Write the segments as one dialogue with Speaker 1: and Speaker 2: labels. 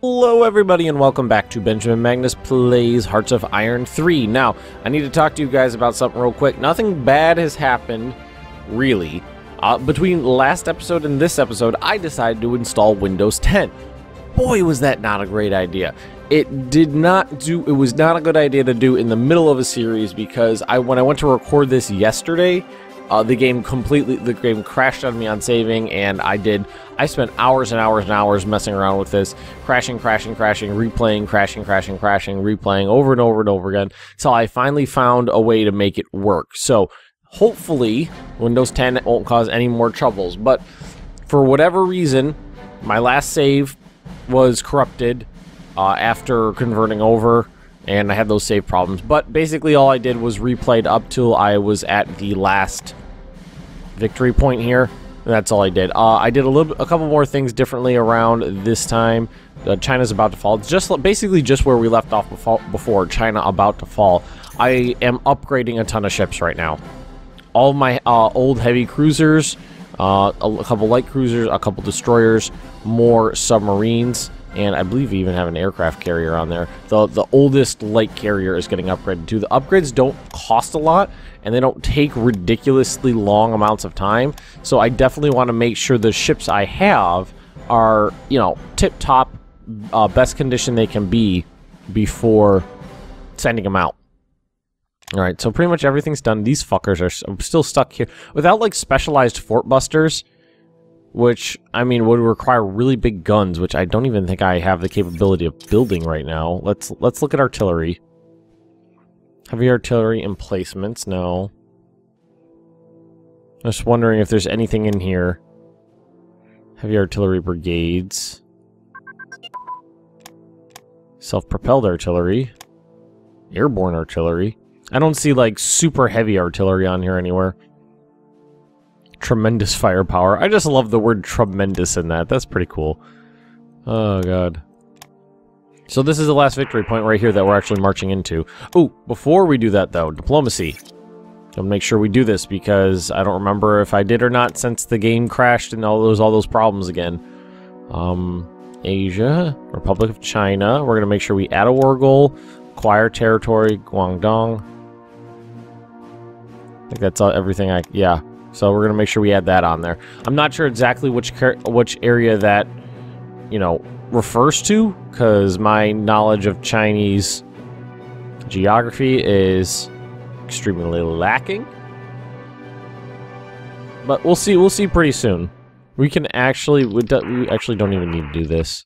Speaker 1: Hello everybody and welcome back to Benjamin Magnus Plays Hearts of Iron 3. Now, I need to talk to you guys about something real quick. Nothing bad has happened, really. Between last episode and this episode, I decided to install Windows 10. Boy, was that not a great idea. It was not a good idea to do in the middle of a series because when I went to record this yesterday, the game crashed on me on saving, and I spent hours and hours and hours messing around with this, crashing, replaying, crashing, replaying over and over and over again, so I finally found a way to make it work. So hopefully Windows 10 won't cause any more troubles, but for whatever reason, my last save was corrupted after converting over, and I had those save problems. But basically all I did was replayed up till I was at the last victory point here. That's all I did. I did a couple more things differently around this time. China's about to fall. It's basically just where we left off before, China about to fall. I am upgrading a ton of ships right now. All my old heavy cruisers, a couple light cruisers, a couple destroyers, more submarines, and I believe we even have an aircraft carrier on there. The oldest light carrier is getting upgraded too. The upgrades don't cost a lot, and they don't take ridiculously long amounts of time. So I definitely want to make sure the ships I have are, you know, tip-top, best condition they can be before sending them out. Alright, so pretty much everything's done. These fuckers are still stuck here. Without, like, specialized fort busters, which, I mean, would require really big guns, which I don't even think I have the capability of building right now. Let's look at artillery. Heavy artillery emplacements, no. Just wondering if there's anything in here. Heavy artillery brigades. Self-propelled artillery. Airborne artillery. I don't see, like, super heavy artillery on here anywhere. Tremendous firepower. I just love the word tremendous in that. That's pretty cool. Oh, God. So this is the last victory point right here that we're actually marching into. Oh, before we do that, though, diplomacy. I'll make sure we do this because I don't remember if I did or not since the game crashed and all those problems again. Asia, Republic of China. We're going to make sure we add a war goal. Acquire territory, Guangdong. I think that's everything yeah. So we're going to make sure we add that on there. I'm not sure exactly which area that, you know, refers to, because my knowledge of Chinese geography is extremely lacking. But we'll see pretty soon. We actually don't even need to do this.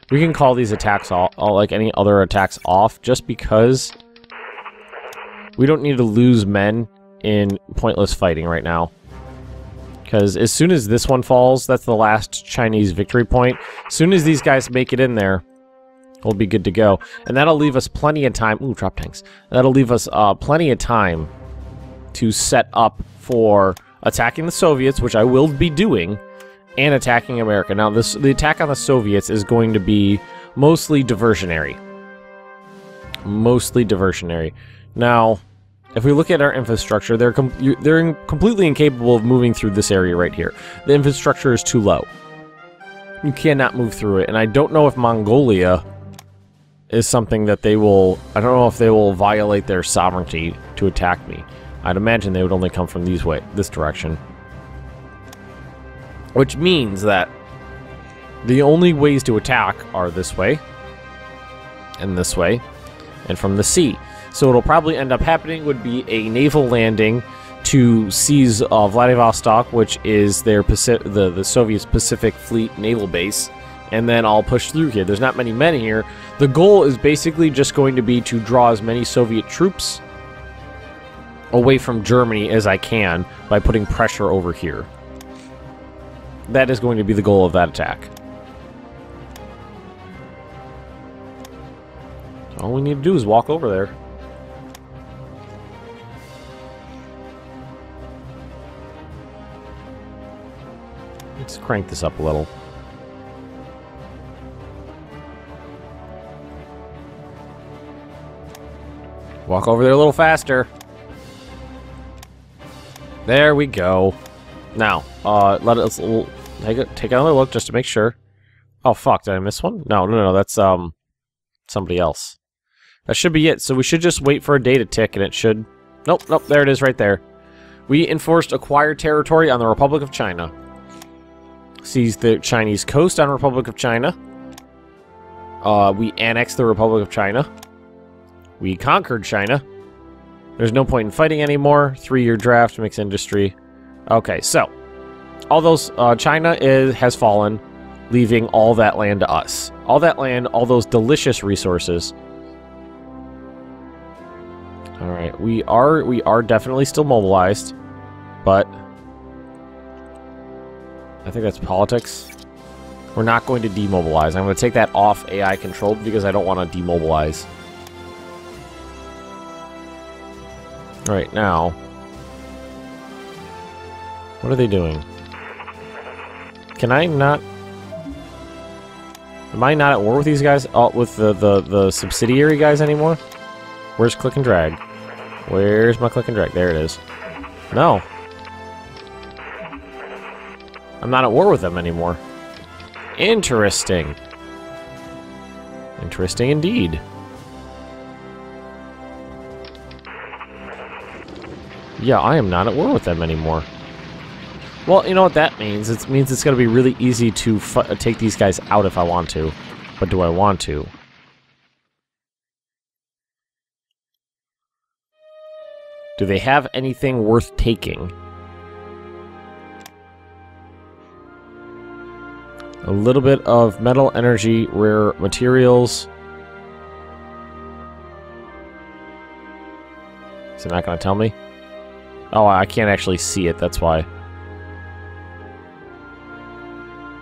Speaker 1: We can call these attacks like any other attacks off, just because we don't need to lose men in pointless fighting right now. Because as soon as this one falls, that's the last Chinese victory point. As soon as these guys make it in there, we'll be good to go. And that'll leave us plenty of time. Ooh, drop tanks. That'll leave us plenty of time to set up for attacking the Soviets, which I will be doing, and attacking America. Now, the attack on the Soviets is going to be mostly diversionary. Mostly diversionary. Now, if we look at our infrastructure, they're completely incapable of moving through this area right here. The infrastructure is too low. You cannot move through it, and I don't know if Mongolia is something that they will... I don't know if they will violate their sovereignty to attack me. I'd imagine they would only come from this direction. Which means that the only ways to attack are this way, and from the sea. So what'll probably end up happening would be a naval landing to seize Vladivostok, which is their the Soviet Pacific Fleet naval base, and then I'll push through here. There's not many men here. The goal is basically just going to be to draw as many Soviet troops away from Germany as I can by putting pressure over here. That is going to be the goal of that attack. All we need to do is walk over there. Let's crank this up a little. Walk over there a little faster. There we go. Now, let us take another look just to make sure. Oh, fuck. Did I miss one? No. That's, somebody else. That should be it. So we should just wait for a day to tick, and it should... Nope. There it is right there. We enforced acquired territory on the Republic of China. Seized the Chinese coast on Republic of China. We annexed the Republic of China. We conquered China. There's no point in fighting anymore. 3-year draft, mixed industry. Okay, so... all those... China has fallen, leaving all that land to us. All that land, all those delicious resources. Alright, we are definitely still mobilized, but I think that's politics. We're not going to demobilize. I'm going to take that off AI controlled because I don't want to demobilize. Alright, now, what are they doing? Can I not... Am I not at war with these guys? Oh, with the subsidiary guys anymore? Where's click and drag? Where's my click and drag? There it is. No. I'm not at war with them anymore. Interesting. Interesting indeed. Yeah, I am not at war with them anymore. Well, you know what that means? It means it's going to be really easy to take these guys out if I want to. But do I want to? Do they have anything worth taking? A little bit of metal, energy, rare materials. Is it not going to tell me? Oh, I can't actually see it, that's why.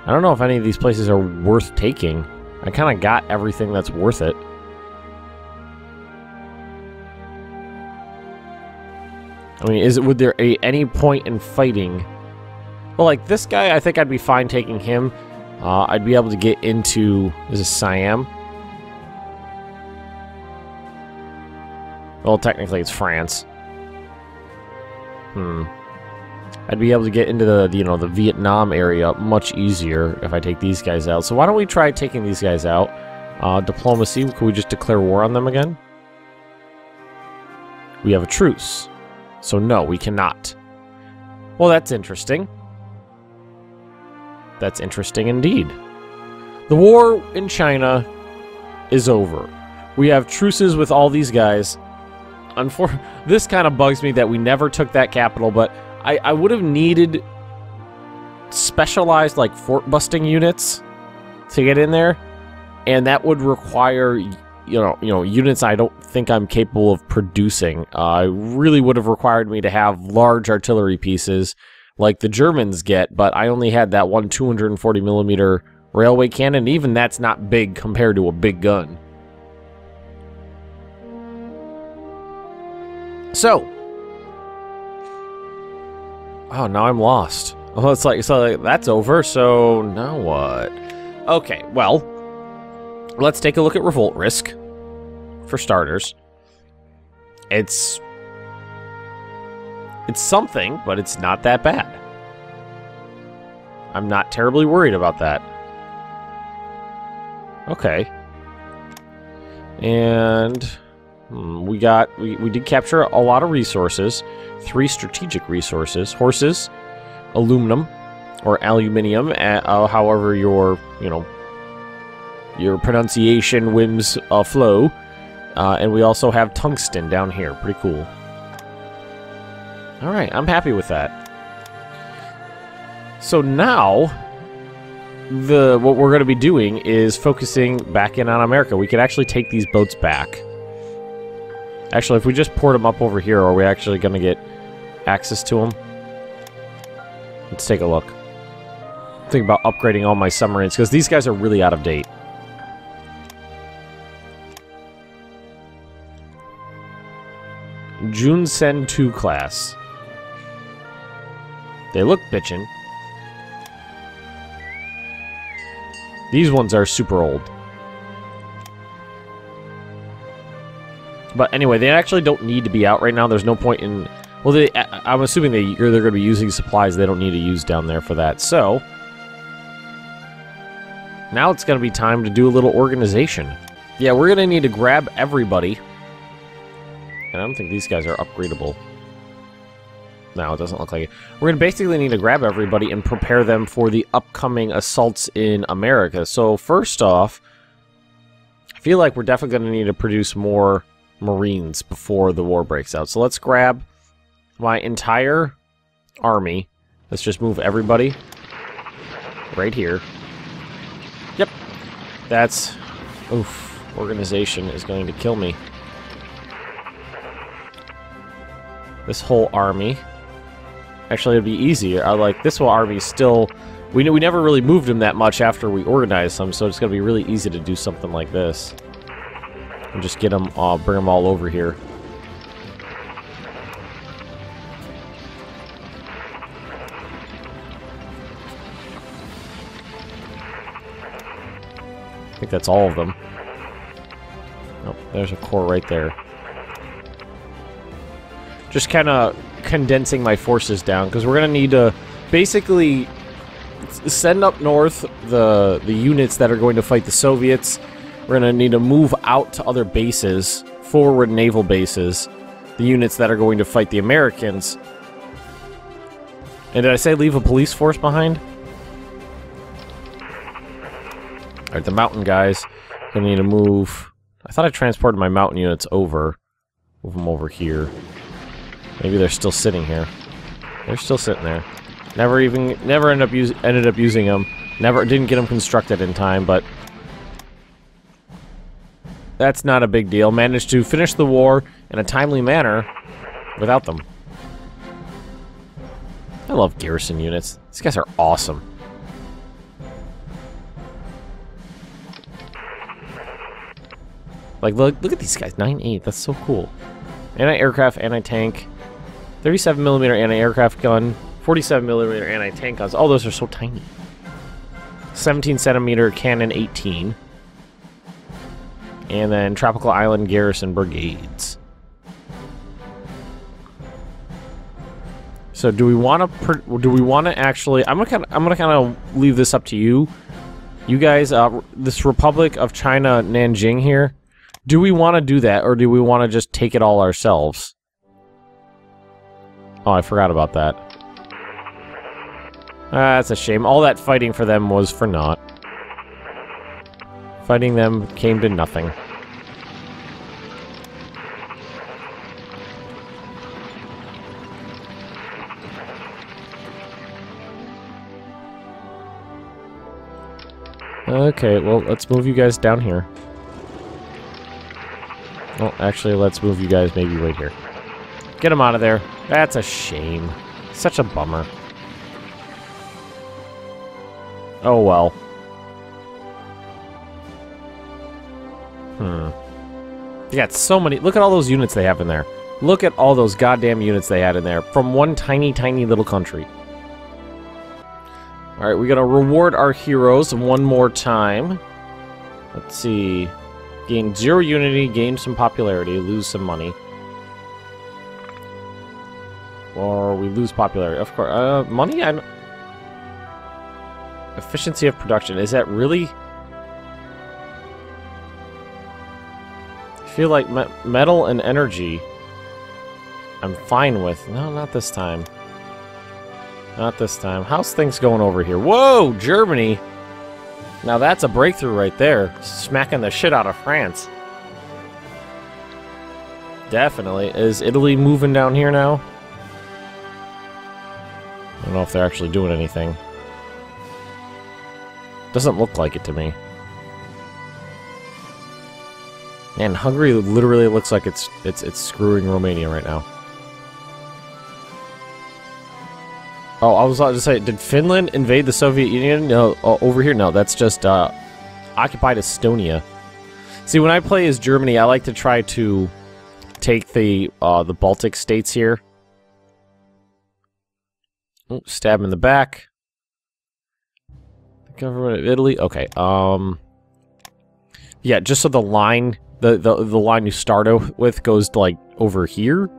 Speaker 1: I don't know if any of these places are worth taking. I kind of got everything that's worth it. I mean, would there be any point in fighting? Well, like this guy, I think I'd be fine taking him. I'd be able to get into... Is this Siam? Well, technically it's France. I'd be able to get into the, you know, the Vietnam area much easier if I take these guys out. So why don't we try taking these guys out? Diplomacy, can we just declare war on them again? We have a truce. So no, we cannot. Well, that's interesting. That's interesting indeed. The war in China is over. We have truces with all these guys. This kind of bugs me that we never took that capital, but I would have needed specialized, like, fort-busting units to get in there, and that would require, you know, units I don't think I'm capable of producing. It really would have required me to have large artillery pieces like the Germans get, but I only had that one 240mm railway cannon. Even that's not big compared to a big gun. So, oh, now I'm lost. Oh, it's like, so like, that's over, so now what? Okay, well, let's take a look at revolt risk, for starters. It's something, but it's not that bad. I'm not terribly worried about that. Okay. And we did capture a lot of resources. 3 strategic resources. Horses, aluminum, or aluminium, however your pronunciation whims flow. And we also have tungsten down here. Pretty cool. Alright, I'm happy with that. So now, what we're going to be doing is focusing back in on America. We could actually take these boats back. Actually, if we just port them up over here, are we actually going to get access to them? Let's take a look. Think about upgrading all my submarines, because these guys are really out of date. Junsen 2 class. They look bitchin'. These ones are super old. But anyway, they actually don't need to be out right now. There's no point in... Well, I'm assuming they're going to be using supplies they don't need to use down there for that. So, Now it's going to be time to do a little organization. Yeah, we're going to need to grab everybody. And I don't think these guys are upgradable. No, it doesn't look like it. We're going to basically need to grab everybody and prepare them for the upcoming assaults in America. So first off, I feel like we're definitely going to need to produce more Marines before the war breaks out. So let's grab my entire army. Let's just move everybody right here. Yep. That's... Oof. Organization is going to kill me. This whole army. Actually, it'd be easier. I like this whole army still... We never really moved them that much after we organized them, so it's going to be really easy to do something like this. And just get them, bring them all over here. I think that's all of them. Oh, there's a core right there. Just kind of condensing my forces down, because we're going to need to basically send up north the units that are going to fight the Soviets. We're going to need to move out to other bases, forward naval bases, the units that are going to fight the Americans. And did I say leave a police force behind? Alright, the mountain guys. Gonna need to move... I thought I transported my mountain units over. Move them over here. Maybe they're still sitting here. They're still sitting there. Never ended up using them. Didn't get them constructed in time, but... That's not a big deal. Managed to finish the war in a timely manner without them. I love garrison units. These guys are awesome. Like, look at these guys. 9.8. That's so cool. Anti-aircraft, anti-tank. 37mm anti-aircraft gun. 47mm anti-tank guns. Oh, those are so tiny. 17cm cannon 18. And then Tropical Island Garrison Brigades. So do we want to actually... I'm gonna kind of leave this up to you. You guys, this Republic of China Nanjing here. Do we want to do that, or do we want to just take it all ourselves? Oh, I forgot about that. That's a shame. All that fighting for them was for naught. Fighting them came to nothing. Okay, well, let's move you guys down here. Well, actually, let's move you guys maybe right here. Get them out of there. That's a shame. Such a bummer. Oh, well. They got so many... Look at all those units they have in there. Look at all those goddamn units they had in there. From one tiny, tiny little country. Alright, we gotta reward our heroes one more time. Let's see... Gain 0 unity, gain some popularity, lose some money. Or we lose popularity. Of course, money? Efficiency of production. Is that really... I feel like metal and energy I'm fine with. No, not this time. Not this time. How's things going over here? Whoa, Germany! Now that's a breakthrough right there. Smacking the shit out of France. Definitely. Is Italy moving down here now? I don't know if they're actually doing anything. Doesn't look like it to me. Man, Hungary literally looks like it's screwing Romania right now. Oh, I was about to say, did Finland invade the Soviet Union? No, over here, no. That's just occupied Estonia. See, when I play as Germany, I like to try to take the Baltic states here. Oh, stab him in the back. The government of Italy. Okay. Yeah, just so the line, the line you start with goes to, like over here.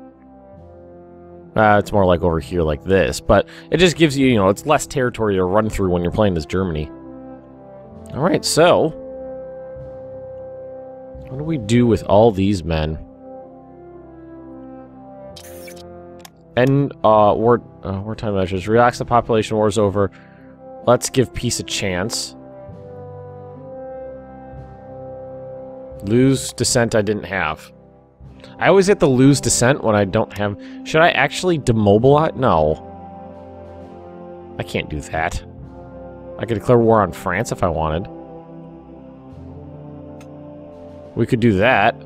Speaker 1: It's more like over here like this, but it just gives you, it's less territory to run through when you're playing as Germany. Alright, so... what do we do with all these men? And, wartime measures. Relax the population, war's over. Let's give peace a chance. Lose dissent I didn't have. I always get the lose dissent when I don't have... should I actually demobilize? No. I can't do that. I could declare war on France if I wanted. We could do that.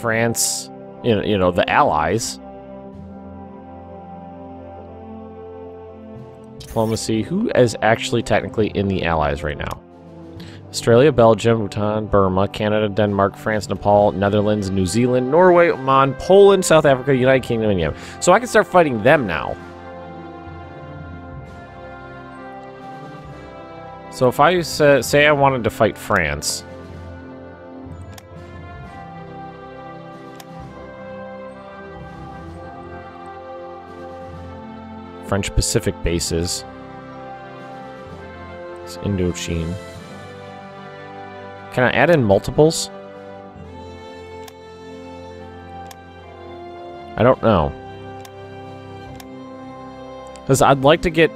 Speaker 1: France, you know, the Allies. Diplomacy. Who is actually technically in the Allies right now? Australia, Belgium, Bhutan, Burma, Canada, Denmark, France, Nepal, Netherlands, New Zealand, Norway, Oman, Poland, South Africa, United Kingdom, and Yemen. So I can start fighting them now. So if I say I wanted to fight France... French Pacific bases. It's Indochine. Can I add in multiples? I don't know. Because I'd like to get...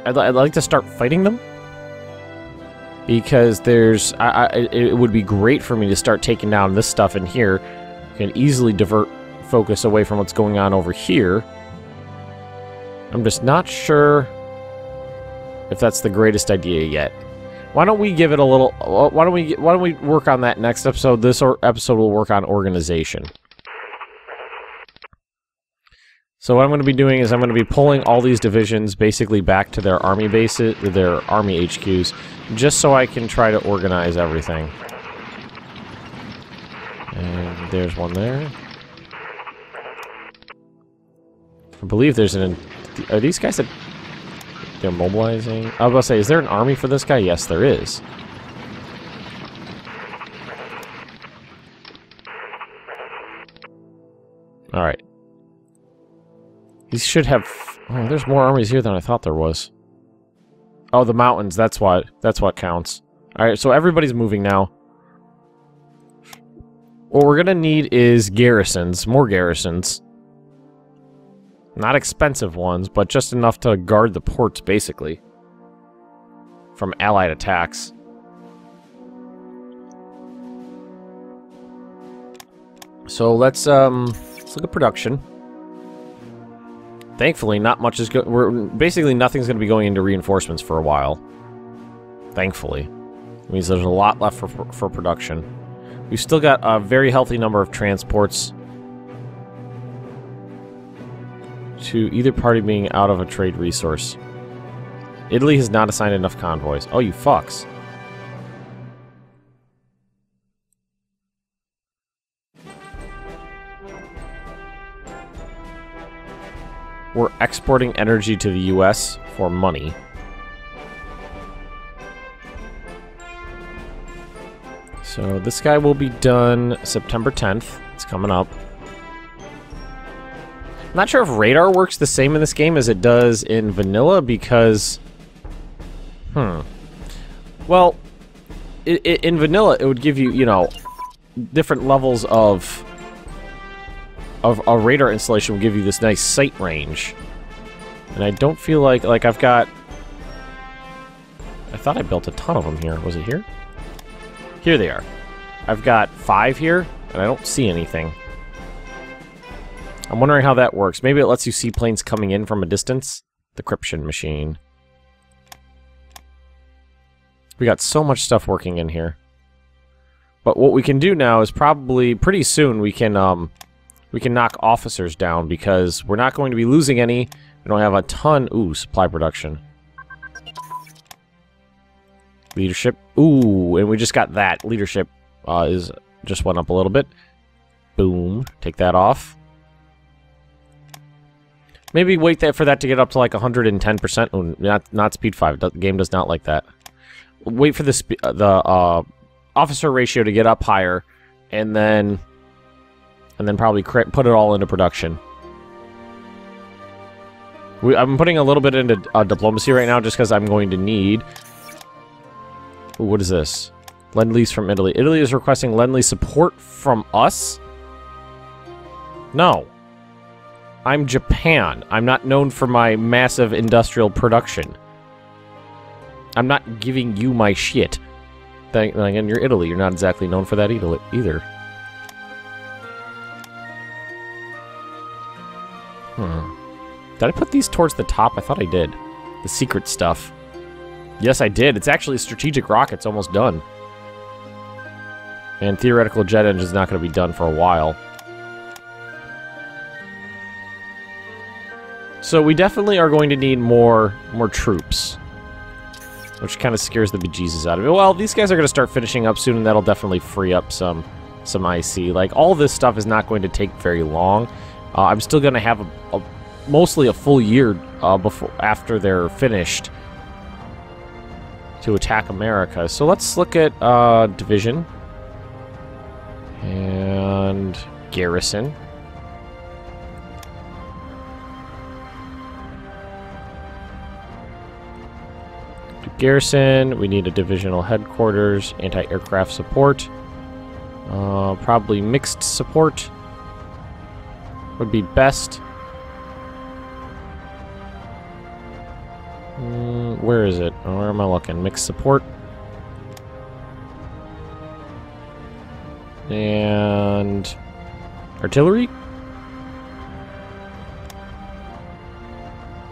Speaker 1: I'd like to start fighting them. Because there's... it would be great for me to start taking down this stuff in here. I can easily divert focus away from what's going on over here. I'm just not sure if that's the greatest idea yet. Why don't we give it a little... Why don't we work on that next episode? This episode will work on organization. So what I'm going to be doing is I'm going to be pulling all these divisions basically back to their army bases, their army HQs, just so I can try to organize everything. And there's one there. I believe there's an... Are these guys that... they're mobilizing? I was about to say, is there an army for this guy? Yes, there is. Alright. These should have... oh, there's more armies here than I thought there was. Oh, the mountains, that's what counts. Alright, so everybody's moving now. What we're gonna need is garrisons, more garrisons. Not expensive ones, but just enough to guard the ports, basically. From allied attacks. So let's look at production. Thankfully, not much is basically nothing's going to be going into reinforcements for a while. Thankfully. It means there's a lot left for production. We've still got a very healthy number of transports. To either party being out of a trade resource. Italy has not assigned enough convoys. Oh, you fucks. We're exporting energy to the US for money. So this guy will be done September 10th. It's coming up. I'm not sure if radar works the same in this game as it does in vanilla, because... Well, in vanilla, it would give you, you know, different levels of a radar installation would give you this nice sight range. And I don't feel like I've got... I thought I built a ton of them here. Was it here? Here they are. I've got 5 here, and I don't see anything. I'm wondering how that works. Maybe it lets you see planes coming in from a distance? Decryption machine. We got so much stuff working in here. But what we can do now is probably pretty soon we can knock officers down, because we're not going to be losing any. We don't have a ton. Ooh, supply production. Leadership. Ooh, and we just got that. Leadership just went up a little bit. Boom. Take that off. Maybe wait for that to get up to like 110%. Oh, not speed 5. The game does not like that. Wait for the officer ratio to get up higher, and then probably put it all into production. I'm putting a little bit into diplomacy right now, just because I'm going to need Ooh, what is this? Lend-Lease from Italy. Italy is requesting Lend-Lease support from us? No. I'm Japan. I'm not known for my massive industrial production. I'm not giving you my shit. Then again, you're Italy. You're not exactly known for that either. Did I put these towards the top? I thought I did. The secret stuff. Yes, I did. It's actually a strategic rocket's almost done. And theoretical jet engine is not going to be done for a while. So we definitely are going to need more troops. Which kind of scares the bejesus out of me. Well, these guys are going to start finishing up soon, and that'll definitely free up some IC. Like, all this stuff is not going to take very long. I'm still going to have mostly a full year after they're finished to attack America. So let's look at division and garrison. Garrison, we need a divisional headquarters, anti-aircraft support, probably mixed support would be best. Where is it? Where am I looking? Mixed support. And artillery.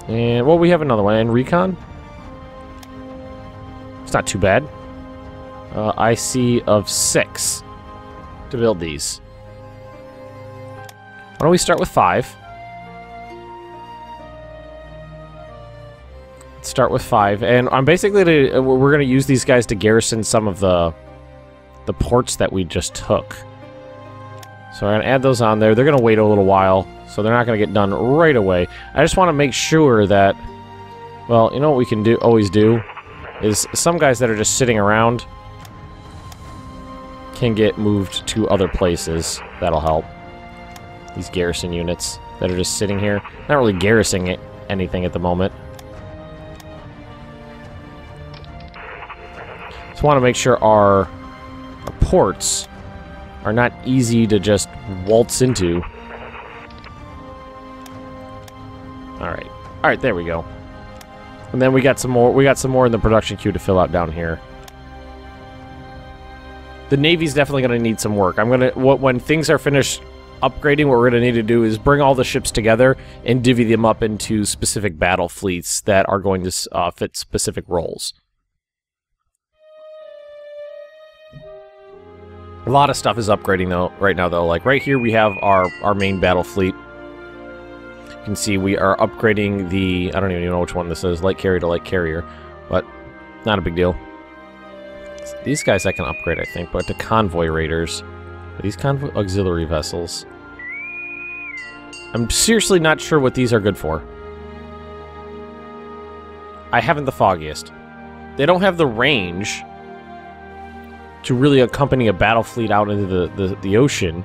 Speaker 1: And, well, we have another one. And recon. It's not too bad. IC of 6 to build these. Why don't we start with 5? Let's start with 5, and I'm basically we're going to use these guys to garrison some of the ports that we just took. So we're going to add those on there. They're going to wait a little while, so they're not going to get done right away. I just want to make sure that, well, you know what we can always do is some guys that are just sitting around can get moved to other places. That'll help. These garrison units that are just sitting here. Not really garrisoning anything at the moment. Just want to make sure our ports are not easy to just waltz into. Alright. Alright, there we go. And then we got some more in the production queue to fill out down here. The Navy's definitely going to need some work. When things are finished upgrading, what we're going to need to do is bring all the ships together and divvy them up into specific battle fleets that are going to fit specific roles. A lot of stuff is upgrading though right now though. Like right here we have our main battle fleet. You can see we are upgrading the, I don't even know which one this is, light carrier to light carrier, but not a big deal. These guys I can upgrade, I think, but to convoy raiders. Are these convoy auxiliary vessels? I'm seriously not sure what these are good for. I haven't the foggiest. They don't have the range to really accompany a battle fleet out into the ocean.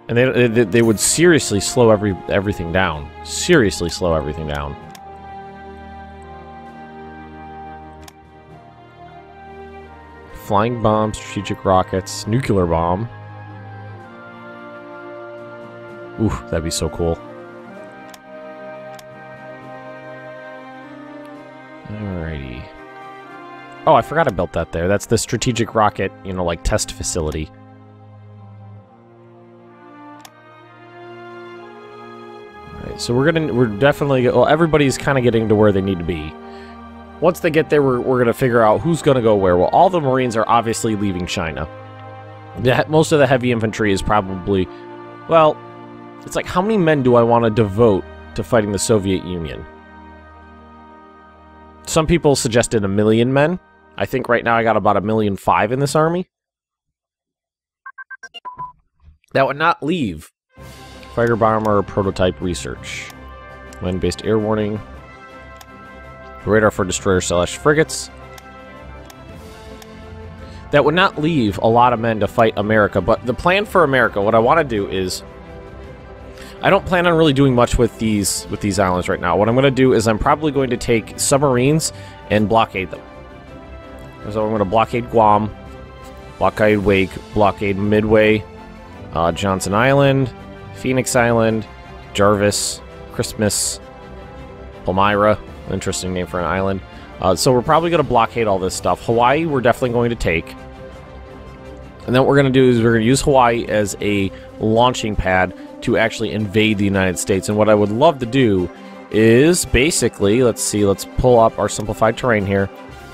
Speaker 1: And they would seriously slow everything down. Seriously slow everything down. Flying bomb, strategic rockets, nuclear bomb. Ooh, that'd be so cool. Alrighty. Oh, I forgot I built that there. That's the strategic rocket, you know, like test facility. Alright, so we're definitely, well, everybody's kind of getting to where they need to be. Once they get there, we're going to figure out who's going to go where. Well, all the Marines are obviously leaving China. Most of the heavy infantry is probably, well, it's like, how many men do I want to devote to fighting the Soviet Union? Some people suggested 1 million men. I think right now I got about 1.5 million in this army. That would not leave fighter bomber prototype research. Land-based air warning. Radar for destroyer/frigates. That would not leave a lot of men to fight America, but the plan for America, what I want to do is, I don't plan on really doing much with these islands right now. What I'm going to do is I'm probably going to take submarines and blockade them. So I'm going to blockade Guam, blockade Wake, blockade Midway, Johnson Island, Phoenix Island, Jarvis, Christmas, Palmyra. Interesting name for an island. So we're probably going to blockade all this stuff. Hawaii, we're definitely going to take. And then what we're going to do is we're going to use Hawaii as a launching pad to actually invade the United States. And what I would love to do is basically, let's pull up our simplified terrain here,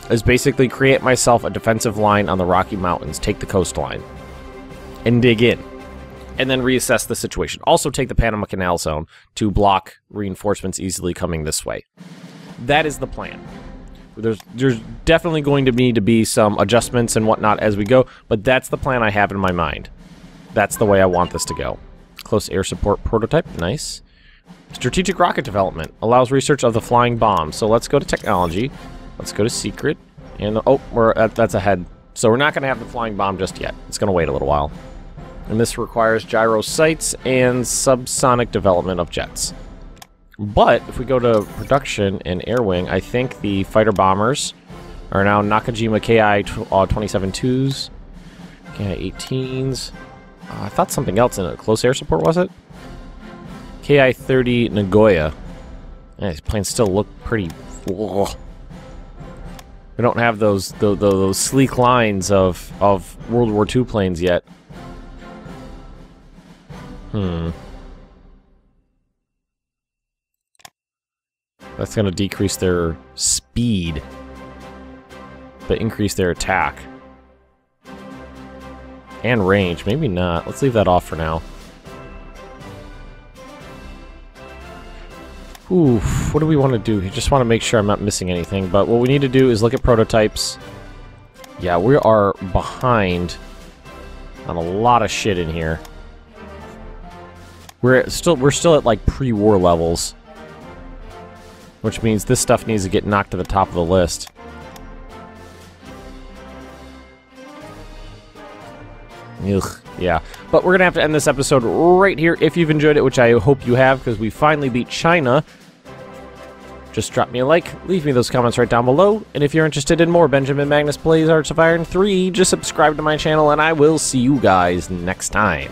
Speaker 1: is basically create myself a defensive line on the Rocky Mountains, take the coastline, and dig in. And then reassess the situation. Also take the Panama Canal Zone to block reinforcements easily coming this way. That is the plan. There's definitely going to need to be some adjustments and whatnot as we go, but that's the plan I have in my mind. That's the way I want this to go. Close air support prototype, nice. Strategic rocket development allows research of the flying bomb. So let's go to technology. Let's go to secret. And oh, that's ahead. So we're not going to have the flying bomb just yet. It's going to wait a little while. And this requires gyro sights and subsonic development of jets. But if we go to production and air wing, I think the fighter bombers are now Nakajima KI-27-2s, KI-18s. I thought something else in it. Close air support, was it? KI-30 Nagoya. Yeah, these planes still look pretty... Ugh. We don't have those sleek lines of World War II planes yet. That's going to decrease their speed, but increase their attack. And range. Maybe not. Let's leave that off for now. Oof, what do we want to do? We just want to make sure I'm not missing anything, but what we need to do is look at prototypes. Yeah, we are behind on a lot of shit in here. We're still at like pre-war levels. Which means this stuff needs to get knocked to the top of the list. Ugh, yeah. But we're going to have to end this episode right here. If you've enjoyed it, which I hope you have, because we finally beat China, just drop me a like, leave me those comments right down below. And if you're interested in more Benjamin Magnus Plays Hearts of Iron 3, just subscribe to my channel, and I will see you guys next time.